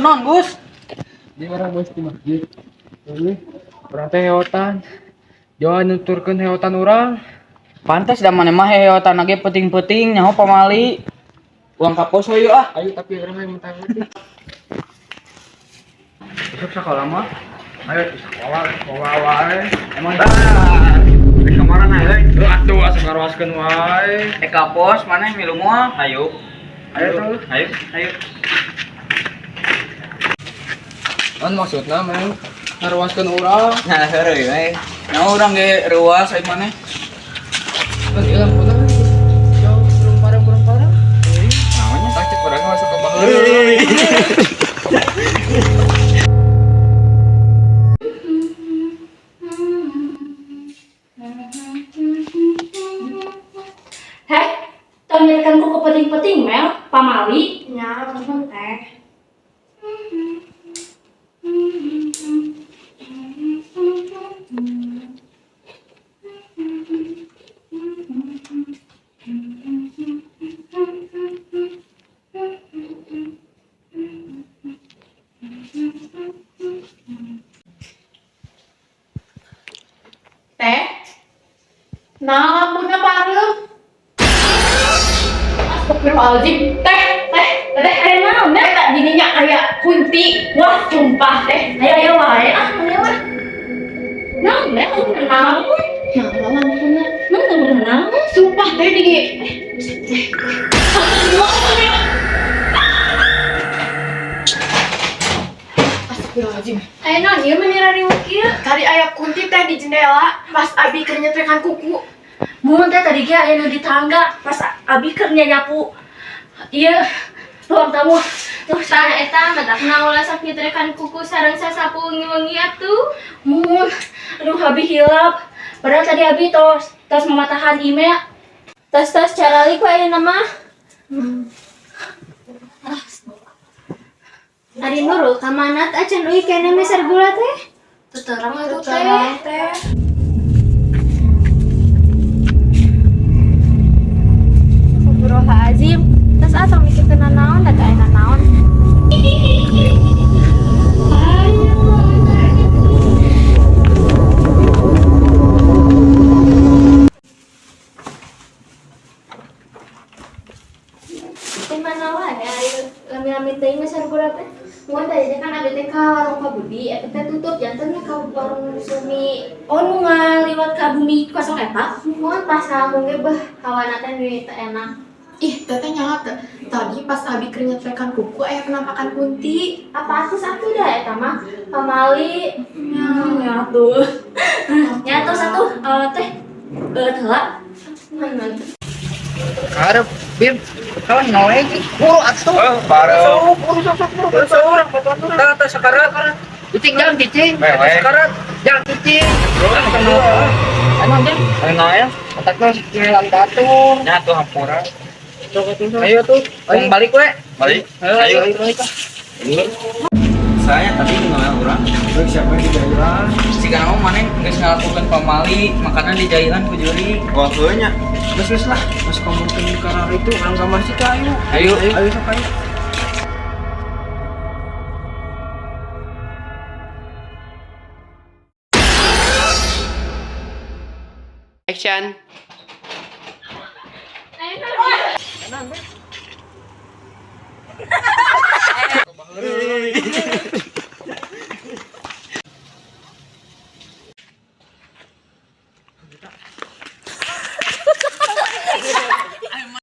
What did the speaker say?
non Gus? Di orang bos di masjid. Ini orang teh heotan. Jangan nuturkeun heotan urang. Pantes da maneh mah heotan ge penting-penting nyaho pamali. Uang kapos we yeuh ah. Ayo tapi orang mah minta ngerti. Besok sekolah mah. Ayo sekolah wae. Emang Di kamaran aja. Atuh asa ngaruaskeun wae. kapos maneh milu moal. Hayu. Ayo tuh. Ayo. Kan maksudna meng ngaruaskeun urang. Nah, heureuy we. Nyaho urang ge reuas ai maneh. Kan ieu lampu teh. Jauh belum parang. Naonnya? Tak cek urang masuk ke baheula. Heh, tanyakan ku penting-penting Mel, pamali. Ya, bener teh. Teh, nah lampunya parem. Astagfirullahaladzim. Teh, ada naon ya? Tak dininya aya kunti. Wah, sumpah teh. Ayo wae ah, ayo mah. Naon teh, naon? Nah, lampunya. Naon? Sumpah teh di. Astagfirullahaladzim. Ayo non, ieu mah nirariweuh kieu. Tadi aya kunti teh di jendela pas Abi keur nyetrekan kuku. Mun teh tadi ge aya nu di tangga pas Abi keur nyapu. Ieu ruang tamu. Tuh Tah eta matakna ulah sok nyetrekan kuku sareng sasapu wengi-wengi atuh. mun aduh Abi hilap. Padahal tadi Abi tos mamatahan email. Tas carali ku ayeuna mah. Ari Nurul ka manat acan euy kene meser gula teh. Terang itu Terang, teh. Astagfirullahaladzim. Tas asa mikirkeun naon da teh aya naon. Teh mana wae ari lami-lami teh meser gula teh. Mun tadi kan abi teh ka warung Pak Budi, eta teh tutup jantungnya ka warung Sumi. Oh nu ngaliwat ka bumi kosong eta. Mun pas kamu ge beuh hawana teh nu teu enak. Ih, teteh nyawa tadi pas Abi keur nyetrekan kuku aya penampakan kunti. Apa atuh satu dah eta mah pamali. Ya tuh. Ya tuh satu teh heula. Karep bim. Kawan ngaweng buru atuh. Pareu. Buru seorang batuan urang. Tah sakarat. Cicing jangan cicing. Sakarat jangan cicing. Emang jang? Ayo ya. Otaknya ngilang batur. Nya tuh hampura. Ayo tuh. Ayo balik we. Balik. Ayo. Saya tadi ngaweng urang. Baik siapa di daerah? Siga naon maneh geus ngalakukeun pamali, makanan di jailan ku juri. Wah, heunya. Geus lah. Mas komurkeun di karang itu orang ka masjid ayo. Ayo. Sok ayo. Action. Ayo.